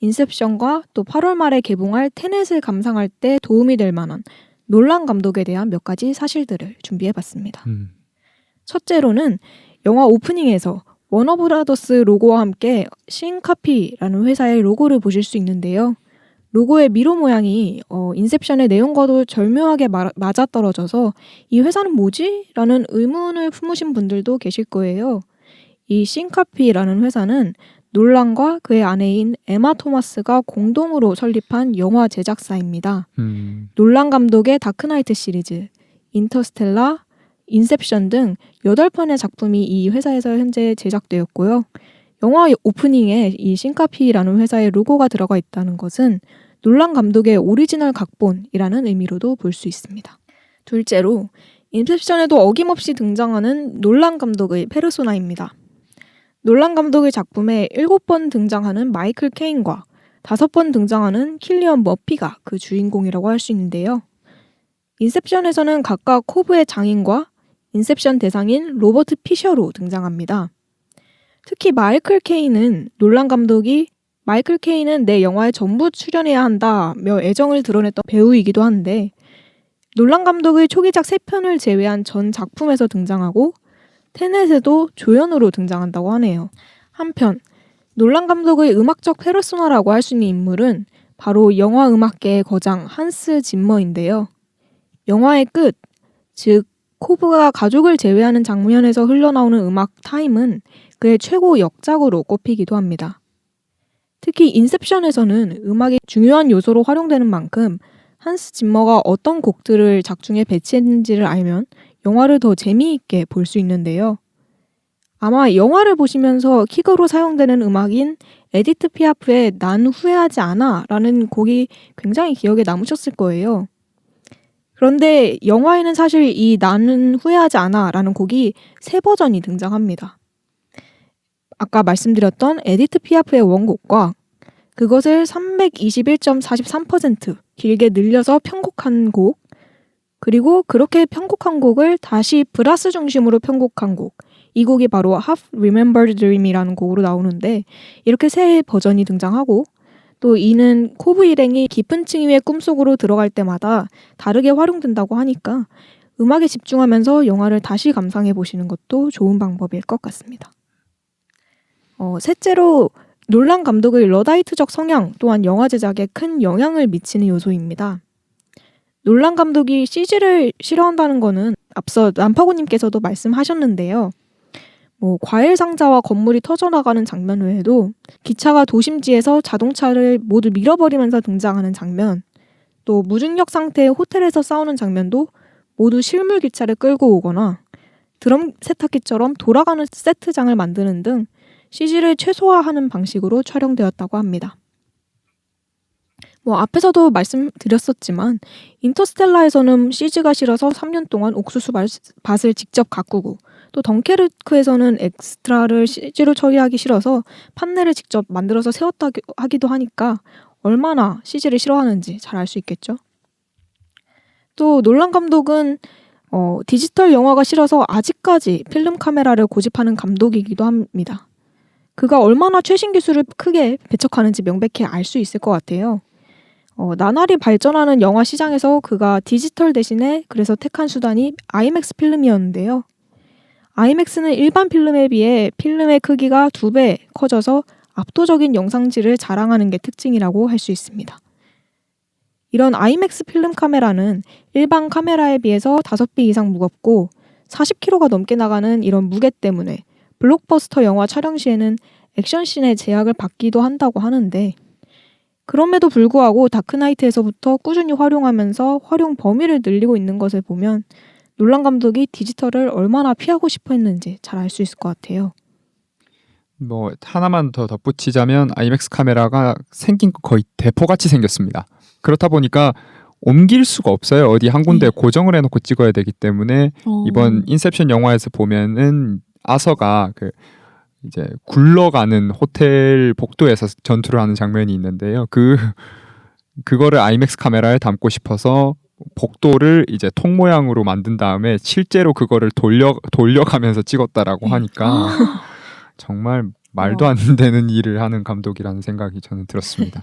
인셉션과 또 8월 말에 개봉할 테넷을 감상할 때 도움이 될 만한 놀란 감독에 대한 몇 가지 사실들을 준비해봤습니다. 첫째로는 영화 오프닝에서 워너브라더스 로고와 함께 싱카피라는 회사의 로고를 보실 수 있는데요. 로고의 미로 모양이 인셉션의 내용과도 절묘하게 맞아떨어져서 이 회사는 뭐지? 라는 의문을 품으신 분들도 계실 거예요. 이 싱카피라는 회사는 놀란과 그의 아내인 에마 토마스가 공동으로 설립한 영화 제작사입니다. 놀란 감독의 다크나이트 시리즈, 인터스텔라, 인셉션 등 8편의 작품이 이 회사에서 현재 제작되었고요. 영화 오프닝에 이 싱카피라는 회사의 로고가 들어가 있다는 것은 놀란 감독의 오리지널 각본이라는 의미로도 볼 수 있습니다. 둘째로 인셉션에도 어김없이 등장하는 놀란 감독의 페르소나입니다. 놀란 감독의 작품에 7번 등장하는 마이클 케인과 5번 등장하는 킬리언 머피가 그 주인공이라고 할 수 있는데요. 인셉션에서는 각각 코브의 장인과 인셉션 대상인 로버트 피셔로 등장합니다. 특히 마이클 케인은 놀란 감독이 마이클 케인은 내 영화에 전부 출연해야 한다며 애정을 드러냈던 배우이기도 한데 놀란 감독의 초기작 3편을 제외한 전 작품에서 등장하고 테넷에도 조연으로 등장한다고 하네요. 한편 놀란 감독의 음악적 페르소나라고 할 수 있는 인물은 바로 영화 음악계의 거장 한스 짐머인데요. 영화의 끝, 즉 코브가 가족을 제외하는 장면에서 흘러나오는 음악 타임은 그의 최고 역작으로 꼽히기도 합니다. 특히 인셉션에서는 음악이 중요한 요소로 활용되는 만큼 한스 짐머가 어떤 곡들을 작중에 배치했는지를 알면 영화를 더 재미있게 볼 수 있는데요. 아마 영화를 보시면서 킥으로 사용되는 음악인 에디트 피아프의 난 후회하지 않아 라는 곡이 굉장히 기억에 남으셨을 거예요. 그런데 영화에는 사실 이 나는 후회하지 않아 라는 곡이 3버전이 등장합니다. 아까 말씀드렸던 에디트 피아프의 원곡과 그것을 321.43% 길게 늘려서 편곡한 곡, 그리고 그렇게 편곡한 곡을 다시 브라스 중심으로 편곡한 곡, 이 곡이 바로 Half Remembered Dream이라는 곡으로 나오는데 이렇게 3버전이 등장하고 또 이는 코브 일행이 깊은 층위의 꿈속으로 들어갈 때마다 다르게 활용된다고 하니까 음악에 집중하면서 영화를 다시 감상해 보시는 것도 좋은 방법일 것 같습니다. 셋째로 놀란 감독의 러다이트적 성향 또한 영화 제작에 큰 영향을 미치는 요소입니다. 놀란 감독이 CG를 싫어한다는 거는 앞서 남파고님께서도 말씀하셨는데요. 과일 상자와 건물이 터져나가는 장면 외에도 기차가 도심지에서 자동차를 모두 밀어버리면서 등장하는 장면, 또 무중력 상태의 호텔에서 싸우는 장면도 모두 실물 기차를 끌고 오거나 드럼 세탁기처럼 돌아가는 세트장을 만드는 등 CG를 최소화하는 방식으로 촬영되었다고 합니다. 앞에서도 말씀드렸었지만 인터스텔라에서는 CG가 싫어서 3년 동안 옥수수 밭을 직접 가꾸고 또 덩케르크에서는 엑스트라를 CG로 처리하기 싫어서 판넬을 직접 만들어서 세웠다 하기도 하니까 얼마나 CG를 싫어하는지 잘 알 수 있겠죠. 또 놀란 감독은 디지털 영화가 싫어서 아직까지 필름 카메라를 고집하는 감독이기도 합니다. 그가 얼마나 최신 기술을 크게 배척하는지 명백히 알 수 있을 것 같아요. 나날이 발전하는 영화 시장에서 그가 디지털 대신에 그래서 택한 수단이 아이맥스 필름이었는데요. 아이맥스는 일반 필름에 비해 필름의 크기가 2배 커져서 압도적인 영상질을 자랑하는 게 특징이라고 할 수 있습니다. 이런 아이맥스 필름 카메라는 일반 카메라에 비해서 5배 이상 무겁고 40kg가 넘게 나가는 이런 무게 때문에 블록버스터 영화 촬영 시에는 액션씬의 제약을 받기도 한다고 하는데 그럼에도 불구하고 다크나이트에서부터 꾸준히 활용하면서 활용 범위를 늘리고 있는 것을 보면 놀란 감독이 디지털을 얼마나 피하고 싶어 했는지 잘 알 수 있을 것 같아요. 하나만 더 덧붙이자면 아이맥스 카메라가 생긴 거 거의 대포같이 생겼습니다. 그렇다 보니까 옮길 수가 없어요. 어디 한 군데 고정을 해놓고 찍어야 되기 때문에 이번 인셉션 영화에서 보면은 아서가 이제 굴러가는 호텔 복도에서 전투를 하는 장면이 있는데요. 그거를 아이맥스 카메라에 담고 싶어서 복도를 이제 통 모양으로 만든 다음에 실제로 그거를 돌려가면서 찍었다라고 하니까 정말 말도 안 되는 일을 하는 감독이라는 생각이 저는 들었습니다.